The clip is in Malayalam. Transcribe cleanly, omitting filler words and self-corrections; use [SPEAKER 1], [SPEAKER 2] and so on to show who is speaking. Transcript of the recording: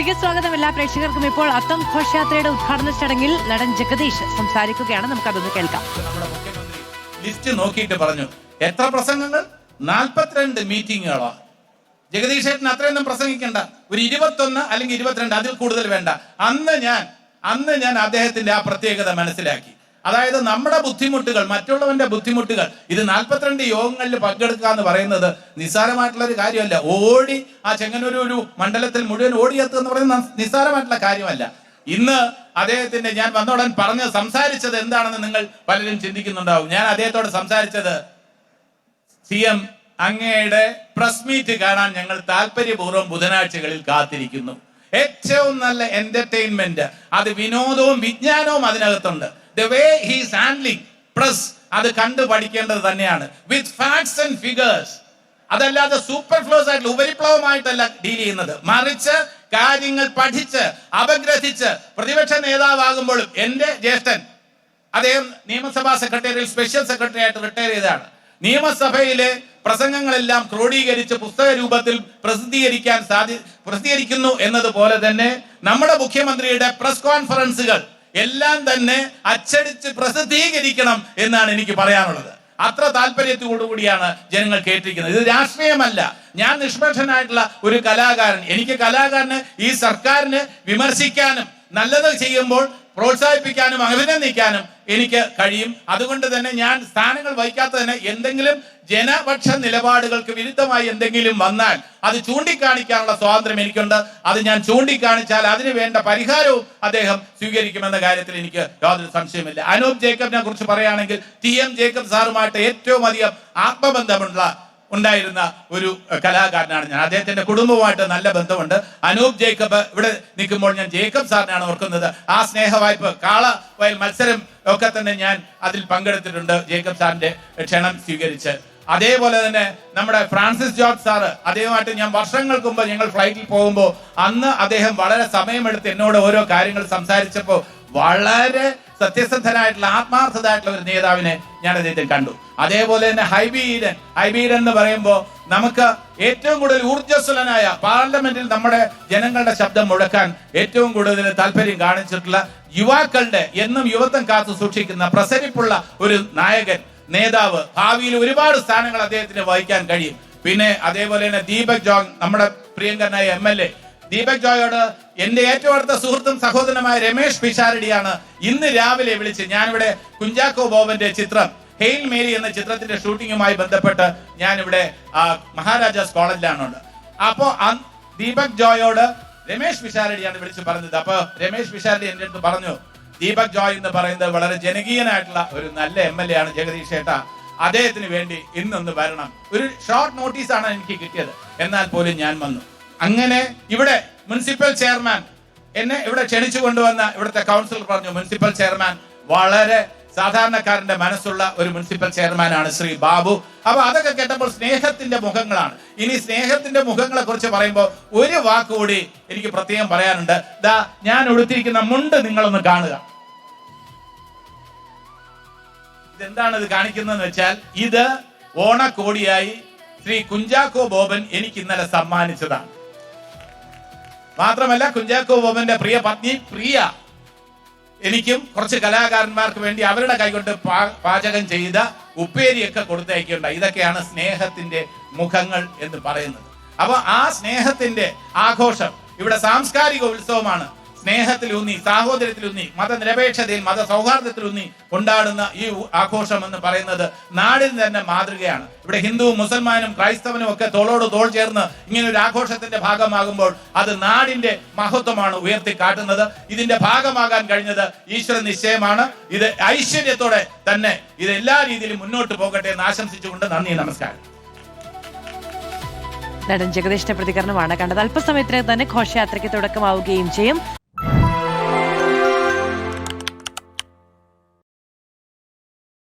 [SPEAKER 1] തിരികെ സ്വാഗതം എല്ലാ പ്രേക്ഷകർക്കും. ഇപ്പോൾ അത്തം ഘോഷയാത്രയുടെ ഉദ്ഘാടന ചടങ്ങിൽ നടൻ ജഗദീഷ് സംസാരിക്കുകയാണ്. നമുക്കതൊന്ന് കേൾക്കാം.
[SPEAKER 2] നമ്മുടെ മുഖ്യമന്ത്രി ലിസ്റ്റ് നോക്കിയിട്ട് പറഞ്ഞു, എത്ര പ്രസംഗങ്ങൾ? 42 മീറ്റിങ്ങുകളോ. ജഗദീഷ് ഏട്ടൻ അത്രയൊന്നും പ്രസംഗിക്കണ്ട, ഒരു 21 അല്ലെങ്കിൽ 22, അതിൽ കൂടുതൽ വേണ്ട. അന്ന് ഞാൻ അദ്ദേഹത്തിന്റെ ആ പ്രത്യേകത മനസ്സിലാക്കി. അതായത് നമ്മുടെ ബുദ്ധിമുട്ടുകൾ, മറ്റുള്ളവന്റെ ബുദ്ധിമുട്ടുകൾ, ഇത് 42 യോഗങ്ങളിൽ പങ്കെടുക്കുക എന്ന് പറയുന്നത് നിസ്സാരമായിട്ടുള്ള ഒരു കാര്യമല്ല. ഓടി ആ ചെങ്ങന്നൂർ മണ്ഡലത്തിൽ മുഴുവൻ ഓടിയെത്തുക എന്ന് പറയുന്നത് നിസ്സാരമായിട്ടുള്ള കാര്യമല്ല. ഇന്ന് അദ്ദേഹത്തിന്റെ ഞാൻ വന്നോടൻ സംസാരിച്ചത് എന്താണെന്ന് നിങ്ങൾ പലരും ചിന്തിക്കുന്നുണ്ടാവും. ഞാൻ അദ്ദേഹത്തോട് സംസാരിച്ചത്, CM അങ്ങയുടെ പ്രസ് മീറ്റ് കാണാൻ ഞങ്ങൾ താല്പര്യപൂർവ്വം ബുധനാഴ്ചകളിൽ കാത്തിരിക്കുന്നു. ഏറ്റവും നല്ല എന്റർടൈൻമെന്റ്, അത് വിനോദവും വിജ്ഞാനവും അതിനകത്തുണ്ട്. The way he is handling press, അത് കണ്ടു പഠിക്കേണ്ടത് തന്നെയാണ്. With facts and figures. അതല്ലാതെ സൂപ്പർ ഫ്ലോസ് ആയിട്ടുള്ള ഉപരിപ്ലവമായിട്ടല്ല ഡീൽ ചെയ്യുന്നത്, മറിച്ച് കാര്യങ്ങൾ പഠിച്ച് അപഗ്രഥിച്ച്. പ്രതിപക്ഷ നേതാവാകുമ്പോഴും എന്റെ ജ്യേഷ്ഠൻ, അദ്ദേഹം നിയമസഭാ സെക്രട്ടറിയിൽ സ്പെഷ്യൽ സെക്രട്ടറി ആയിട്ട് റിട്ടയർ ചെയ്തതാണ്. നിയമസഭയിലെ പ്രസംഗങ്ങളെല്ലാം ക്രോഡീകരിച്ച് പുസ്തക രൂപത്തിൽ പ്രസിദ്ധീകരിക്കുന്നു എന്നതുപോലെ തന്നെ നമ്മുടെ മുഖ്യമന്ത്രിയുടെ പ്രസ് കോൺഫറൻസുകൾ എല്ലാം തന്നെ അച്ചടിച്ച് പ്രസിദ്ധീകരിക്കണം എന്നാണ് എനിക്ക് പറയാനുള്ളത്. അത്ര താല്പര്യത്തോടുകൂടിയാണ് ജനങ്ങൾ കേട്ടിരിക്കുന്നത്. ഇത് രാഷ്ട്രീയമല്ല. ഞാൻ നിഷ്പക്ഷനായിട്ടുള്ള ഒരു കലാകാരൻ. എനിക്ക് കലാകാരന് ഈ സർക്കാരിന് വിമർശിക്കാനും നല്ലത് ചെയ്യുമ്പോൾ പ്രോത്സാഹിപ്പിക്കാനും അഭിനന്ദിക്കാനും എനിക്ക് കഴിയും. അതുകൊണ്ട് തന്നെ ഞാൻ സ്ഥാനങ്ങൾ വഹിക്കാത്ത തന്നെ എന്തെങ്കിലും ജനപക്ഷ നിലപാടുകൾക്ക് വിരുദ്ധമായി എന്തെങ്കിലും വന്നാൽ അത് ചൂണ്ടിക്കാണിക്കാനുള്ള സ്വാതന്ത്ര്യം എനിക്കുണ്ട്. അത് ഞാൻ ചൂണ്ടിക്കാണിച്ചാൽ അതിന് വേണ്ട പരിഹാരവും അദ്ദേഹം സ്വീകരിക്കുമെന്ന കാര്യത്തിൽ എനിക്ക് യാതൊരു സംശയമില്ല. അനൂപ് ജേക്കബിനെ കുറിച്ച് പറയുകയാണെങ്കിൽ, TM ജേക്കബ് സാറുമായിട്ട് ഏറ്റവും അധികം ഉണ്ടായിരുന്ന ഒരു കലാകാരനാണ് ഞാൻ. അദ്ദേഹത്തിന്റെ കുടുംബവുമായിട്ട് നല്ല ബന്ധമുണ്ട്. അനൂപ് ജേക്കബ് ഇവിടെ നിൽക്കുമ്പോൾ ഞാൻ ജേക്കബ് സാറിനാണ് ഓർക്കുന്നത്. ആ സ്നേഹവായ്പ കാളവയൽ മത്സരം ഒക്കെ തന്നെ ഞാൻ അതിൽ പങ്കെടുത്തിട്ടുണ്ട്, ജേക്കബ് സാറിന്റെ ക്ഷണം സ്വീകരിച്ച്. അതേപോലെ തന്നെ നമ്മുടെ ഫ്രാൻസിസ് ജോർജ് സാറ്, അദ്ദേഹമായിട്ട് ഞാൻ വർഷങ്ങൾക്ക് മുമ്പ് ഞങ്ങൾ ഫ്ലൈറ്റിൽ പോകുമ്പോൾ അന്ന് അദ്ദേഹം വളരെ സമയമെടുത്ത് എന്നോട് ഓരോ കാര്യങ്ങൾ സംസാരിച്ചപ്പോൾ വളരെ സത്യസന്ധനായിട്ടുള്ള ആത്മാർത്ഥതായിട്ടുള്ള ഒരു നേതാവിനെ ഞാൻ അദ്ദേഹത്തെ കണ്ടു. അതേപോലെ തന്നെ ഹൈബീഡൻ എന്ന് പറയുമ്പോൾ നമുക്ക് ഏറ്റവും കൂടുതൽ ഊർജ്ജസ്വലനായ, പാർലമെന്റിൽ നമ്മുടെ ജനങ്ങളുടെ ശബ്ദം മുഴക്കാൻ ഏറ്റവും കൂടുതൽ താല്പര്യം കാണിച്ചിട്ടുള്ള, യുവാക്കളുടെ എന്നും യുവത്വം കാത്തു സൂക്ഷിക്കുന്ന പ്രസരിപ്പുള്ള ഒരു നായകൻ, നേതാവ്. ഭാവിയിൽ ഒരുപാട് സ്ഥാനങ്ങൾ അദ്ദേഹത്തിന് വഹിക്കാൻ കഴിയും. പിന്നെ അതേപോലെ തന്നെ ദീപക് ജോയ്, നമ്മുടെ പ്രിയങ്കരനായ MLA ദീപക് ജോയോട് എന്റെ ഏറ്റവും അടുത്ത സുഹൃത്തും സഹോദരനുമായ രമേഷ് പിഷാരടിയാണ് ഇന്ന് രാവിലെ വിളിച്ച്, ഞാനിവിടെ കുഞ്ചാക്കോ ബോബന്റെ ചിത്രം ഹെയിൽ മേരി എന്ന ചിത്രത്തിന്റെ ഷൂട്ടിങ്ങുമായി ബന്ധപ്പെട്ട് ഞാനിവിടെ മഹാരാജാസ് കോളേജിലാണുണ്ട്. അപ്പോ ദീപക് ജോയോട് രമേഷ് പിഷാരടിയാണ് വിളിച്ച് പറഞ്ഞത്. അപ്പൊ രമേഷ് പിഷാരടി എന്റെ അടുത്ത് പറഞ്ഞു, ദീപക് ജോയ് എന്ന് പറയുന്നത് വളരെ ജനകീയനായിട്ടുള്ള ഒരു നല്ല MLA ആണ് ജഗദീഷ് ചേട്ടാ, അദ്ദേഹത്തിന് വേണ്ടി ഇന്നൊന്ന് വരണം. ഒരു ഷോർട്ട് നോട്ടീസാണ് എനിക്ക് കിട്ടിയത്, എന്നാൽ പോലും ഞാൻ വന്നു. അങ്ങനെ ഇവിടെ മുനിസിപ്പൽ ചെയർമാൻ എന്നെ ഇവിടെ ക്ഷണിച്ചു കൊണ്ടുവന്ന ഇവിടുത്തെ കൗൺസിലർ പറഞ്ഞു, മുനിസിപ്പൽ ചെയർമാൻ വളരെ സാധാരണക്കാരന്റെ മനസ്സുള്ള ഒരു മുനിസിപ്പൽ ചെയർമാനാണ് ശ്രീ ബാബു. അപ്പൊ അതൊക്കെ കേട്ടപ്പോൾ സ്നേഹത്തിന്റെ മുഖങ്ങളാണ്. ഇനി സ്നേഹത്തിന്റെ മുഖങ്ങളെ കുറിച്ച് പറയുമ്പോൾ ഒരു വാക്കുകൂടി എനിക്ക് പ്രത്യേകം പറയാനുണ്ട്. ഞാൻ ഉടുത്തിരിക്കുന്ന മുണ്ട് നിങ്ങളൊന്ന് കാണുക. ഇതെന്താണ് ഇത് കാണിക്കുന്നതെന്ന് വെച്ചാൽ, ഇത് ഓണക്കോടിയായി ശ്രീ കുഞ്ചാക്കോ ബോബൻ എനിക്ക് ഇന്നലെ സമ്മാനിച്ചതാണ്. മാത്രമല്ല കുഞ്ചാക്കോ ബോബന്റെ പ്രിയ പത്നി പ്രിയ എനിക്കും കുറച്ച് കലാകാരന്മാർക്ക് വേണ്ടി അവരുടെ കൈകൊണ്ട് പാചകം ചെയ്ത ഉപ്പേരിയൊക്കെ കൊടുത്തയക്കുണ്ടായി. ഇതൊക്കെയാണ് സ്നേഹത്തിന്റെ മുഖങ്ങൾ എന്ന് പറയുന്നത്. അപ്പൊ ആ സ്നേഹത്തിന്റെ ആഘോഷം ഇവിടെ സാംസ്കാരിക ഉത്സവമാണ്. സ്നേഹത്തിലൂന്നി, സാഹോദര്യത്തിലൂന്നി, മതനിരപേക്ഷതയിൽ, മത സൗഹാർദ്ദത്തിലൂന്നി കൊണ്ടാടുന്ന ഈ ആഘോഷം എന്ന് പറയുന്നത് നാടിന് തന്നെ മാതൃകയാണ്. ഇവിടെ ഹിന്ദുവും മുസൽമാനും ക്രൈസ്തവനും ഒക്കെ തോളോട് തോൾ ചേർന്ന് ഇങ്ങനെ ഒരു ആഘോഷത്തിന്റെ ഭാഗമാകുമ്പോൾ അത് നാടിന്റെ മഹത്വമാണ് ഉയർത്തി കാട്ടുന്നത്. ഇതിന്റെ ഭാഗമാകാൻ കഴിഞ്ഞത് ഈശ്വര നിശ്ചയമാണ്. ഇത് ഐശ്വര്യത്തോടെ തന്നെ ഇത് എല്ലാ രീതിയിലും മുന്നോട്ട് പോകട്ടെ എന്ന് ആശംസിച്ചുകൊണ്ട് നന്ദി, നമസ്കാരം.
[SPEAKER 1] നടൻ ജഗദീഷിന്റെ പ്രതികരണമാണ് കണ്ടത്. അല്പസമയത്തിനകം തന്നെ ഘോഷയാത്രയ്ക്ക് തുടക്കമാവുകയും ചെയ്യും.